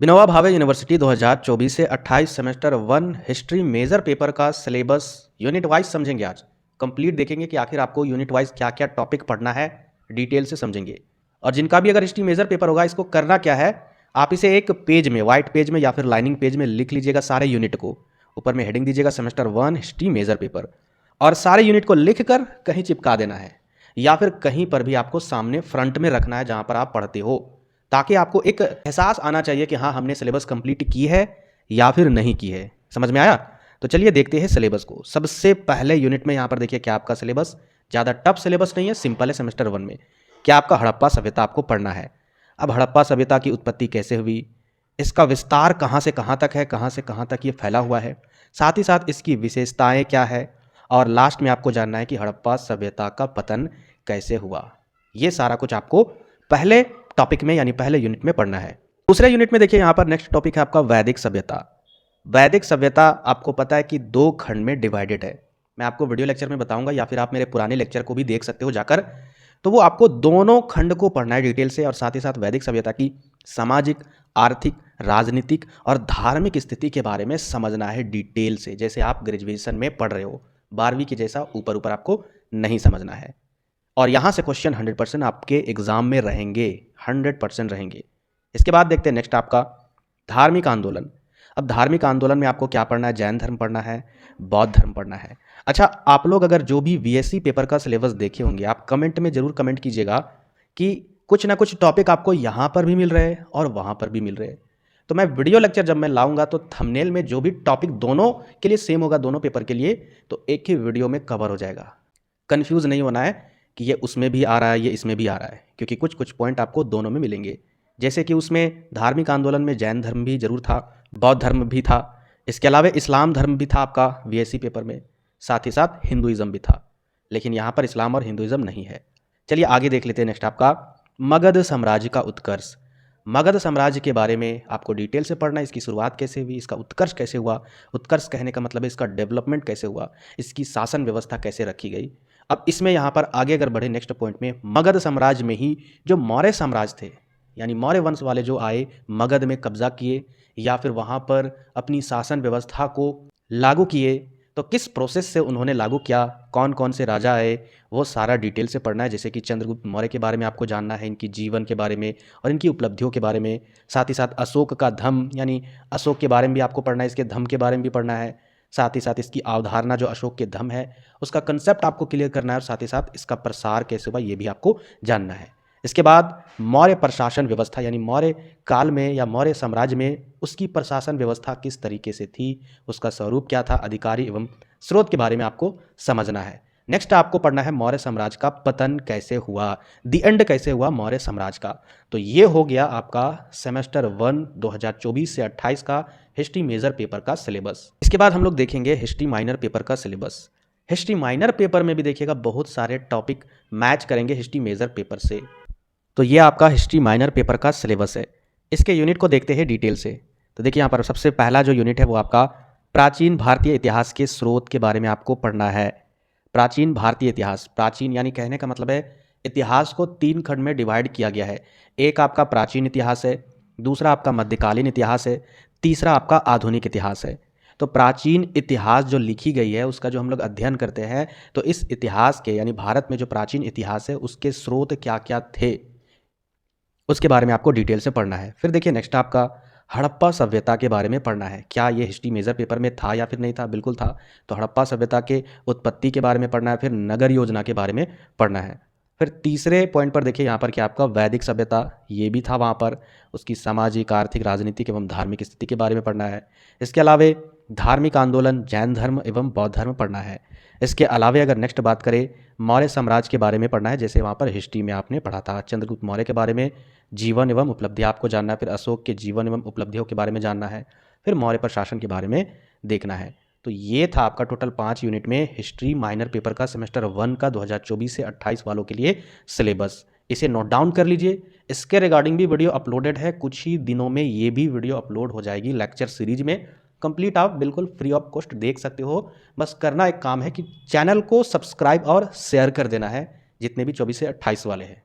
Vinoba Bhave university 2024 से 28 semester 1 history major paper का syllabus unit wise समझेंगे। आज कंप्लीट देखेंगे कि आखिर आपको यूनिट वाइज क्या क्या टॉपिक पढ़ना है, डिटेल से समझेंगे। और जिनका भी अगर हिस्ट्री मेजर पेपर होगा, इसको करना क्या है, आप इसे एक पेज में, व्हाइट पेज में या फिर लाइनिंग पेज में लिख लीजिएगा सारे यूनिट को। ऊपर में हेडिंग दीजिएगा सेमेस्टर 1 हिस्ट्री मेजर पेपर, और सारे यूनिट को लिख कर कहीं चिपका देना है या फिर कहीं पर भी आपको सामने फ्रंट में रखना है जहां पर आप पढ़ते हो, ताकि आपको एक एहसास आना चाहिए कि हाँ, हमने सिलेबस कंप्लीट की है या फिर नहीं की है। समझ में आया? तो चलिए देखते हैं सिलेबस को। सबसे पहले यूनिट में यहाँ पर देखिए क्या आपका सिलेबस, ज़्यादा टफ सिलेबस नहीं है, सिंपल है। सेमेस्टर 1 में क्या आपका हड़प्पा सभ्यता आपको पढ़ना है। अब हड़प्पा सभ्यता की उत्पत्ति कैसे हुई, इसका विस्तार कहाँ से कहाँ तक है, कहाँ से कहाँ तक ये फैला हुआ है, साथ ही साथ इसकी विशेषताएं क्या है, और लास्ट में आपको जानना है कि हड़प्पा सभ्यता का पतन कैसे हुआ। ये सारा कुछ आपको पहले टॉपिक में यानी पहले यूनिट में पढ़ना है। दूसरे यूनिट में देखिए यहाँ पर नेक्स्ट टॉपिक है आपका वैदिक सभ्यता। वैदिक सभ्यता आपको पता है कि 2 खंड में डिवाइडेड है। मैं आपको वीडियो लेक्चर में बताऊंगा या फिर आप मेरे पुराने लेक्चर को भी देख सकते हो जाकर। तो वो आपको दोनों खंड को पढ़ना है डिटेल से, और साथ ही साथ वैदिक सभ्यता की सामाजिक, आर्थिक, राजनीतिक और धार्मिक स्थिति के बारे में समझना है डिटेल से, जैसे आप ग्रेजुएशन में पढ़ रहे हो। 12वीं के जैसा ऊपर ऊपर आपको नहीं समझना है। और यहाँ से क्वेश्चन 100% आपके एग्जाम में रहेंगे, 100% रहेंगे। इसके बाद देखते हैं नेक्स्ट आपका धार्मिक आंदोलन। अब धार्मिक आंदोलन में आपको क्या पढ़ना है, जैन धर्म पढ़ना है, बौद्ध धर्म पढ़ना है। अच्छा, आप लोग अगर जो भी बीएससी पेपर का सिलेबस देखे होंगे, आप कमेंट में जरूर कमेंट कीजिएगा कि कुछ ना कुछ टॉपिक आपको यहाँ पर भी मिल रहे हैं और वहाँ पर भी मिल रहे हैं। तो मैं वीडियो लेक्चर जब मैं लाऊंगा तो थंबनेल में जो भी टॉपिक दोनों के लिए सेम होगा, दोनों पेपर के लिए, तो एक ही वीडियो में कवर हो जाएगा। कन्फ्यूज़ नहीं होना है कि ये उसमें भी आ रहा है, ये इसमें भी आ रहा है, क्योंकि कुछ कुछ पॉइंट आपको दोनों में मिलेंगे। जैसे कि उसमें धार्मिक आंदोलन में जैन धर्म भी जरूर था, बौद्ध धर्म भी था, इसके अलावा इस्लाम धर्म भी था आपका बीएससी पेपर में, साथ ही साथ हिंदुइज्म भी था। लेकिन यहाँ पर इस्लाम और हिंदुइज्म नहीं है। चलिए आगे देख लेते हैं नेक्स्ट आपका मगध साम्राज्य का उत्कर्ष। मगध साम्राज्य के बारे में आपको डिटेल से पढ़ना है। इसकी शुरुआत कैसे हुई, इसका उत्कर्ष कैसे हुआ, उत्कर्ष कहने का मतलब है इसका डेवलपमेंट कैसे हुआ, इसकी शासन व्यवस्था कैसे रखी गई। अब इसमें यहाँ पर आगे अगर बढ़े नेक्स्ट पॉइंट में, मगध साम्राज्य में ही जो मौर्य साम्राज्य थे, यानी मौर्य वंश वाले जो आए, मगध में कब्जा किए या फिर वहाँ पर अपनी शासन व्यवस्था को लागू किए, तो किस प्रोसेस से उन्होंने लागू किया, कौन कौन से राजा आए, वो सारा डिटेल से पढ़ना है। जैसे कि चंद्रगुप्त मौर्य के बारे में आपको जानना है, इनकी जीवन के बारे में और इनकी उपलब्धियों के बारे में। साथ ही साथ अशोक का धम्म, यानी अशोक के बारे में भी आपको पढ़ना है, इसके धम्म के बारे में भी पढ़ना है। साथ ही साथ इसकी अवधारणा जो अशोक के धम्म है, उसका कंसेप्ट आपको क्लियर करना है, और साथ ही साथ इसका प्रसार कैसे हुआ ये भी आपको जानना है। इसके बाद मौर्य प्रशासन व्यवस्था, यानी मौर्य काल में या मौर्य साम्राज्य में उसकी प्रशासन व्यवस्था किस तरीके से थी, उसका स्वरूप क्या था, अधिकारी एवं स्रोत के बारे में आपको समझना है। नेक्स्ट आपको पढ़ना है मौर्य साम्राज्य का पतन कैसे हुआ, दी एंड कैसे हुआ मौर्य साम्राज्य का। तो ये हो गया आपका सेमेस्टर 1 2024 से 28 का हिस्ट्री मेजर पेपर का सिलेबस। इसके बाद हम लोग देखेंगे हिस्ट्री माइनर पेपर का सिलेबस। हिस्ट्री माइनर पेपर में भी देखिएगा बहुत सारे टॉपिक मैच करेंगे हिस्ट्री मेजर पेपर से। तो ये आपका हिस्ट्री माइनर पेपर का सिलेबस है। इसके यूनिट को देखते हैं डिटेल से। तो देखिए यहाँ पर सबसे पहला जो यूनिट है वो आपका प्राचीन भारतीय इतिहास के स्रोत के बारे में आपको पढ़ना है। प्राचीन भारतीय इतिहास, प्राचीन यानी कहने का मतलब है इतिहास को 3 खंड में डिवाइड किया गया है। एक आपका प्राचीन इतिहास है, दूसरा आपका मध्यकालीन इतिहास है, तीसरा आपका आधुनिक इतिहास है। तो प्राचीन इतिहास जो लिखी गई है उसका जो हम लोग अध्ययन करते हैं, तो इस इतिहास के यानी भारत में जो प्राचीन इतिहास है उसके स्रोत क्या क्या थे उसके बारे में आपको डिटेल से पढ़ना है। फिर देखिए नेक्स्ट आपका हड़प्पा सभ्यता के बारे में पढ़ना है। क्या ये हिस्ट्री मेजर पेपर में था या फिर नहीं था? बिल्कुल था। तो हड़प्पा सभ्यता के उत्पत्ति के बारे में पढ़ना है, फिर नगर योजना के बारे में पढ़ना है। फिर तीसरे पॉइंट पर देखिए यहाँ पर क्या आपका वैदिक सभ्यता, ये भी था वहाँ पर, उसकी सामाजिक, आर्थिक, राजनीतिक एवं धार्मिक स्थिति के बारे में पढ़ना है। इसके अलावा धार्मिक आंदोलन, जैन धर्म एवं बौद्ध धर्म पढ़ना है। इसके अलावा अगर नेक्स्ट बात करें मौर्य साम्राज्य के बारे में पढ़ना है, जैसे वहाँ पर हिस्ट्री में आपने पढ़ा था चंद्रगुप्त मौर्य के बारे में, जीवन एवं उपलब्धियाँ आपको जानना है। फिर अशोक के जीवन एवं उपलब्धियों के बारे में जानना है। फिर मौर्य प्रशासन के बारे में देखना है। तो ये था आपका टोटल 5 यूनिट में हिस्ट्री माइनर पेपर का सेमेस्टर 1 का 2024 से 28 वालों के लिए सिलेबस। इसे नोट डाउन कर लीजिए। इसके रिगार्डिंग भी वीडियो अपलोडेड है, कुछ ही दिनों में ये भी वीडियो अपलोड हो जाएगी लेक्चर सीरीज में। कंप्लीट आप बिल्कुल फ्री ऑफ कॉस्ट देख सकते हो। बस करना एक काम है कि चैनल को सब्सक्राइब और शेयर कर देना है, जितने भी 24 से 28 वाले हैं।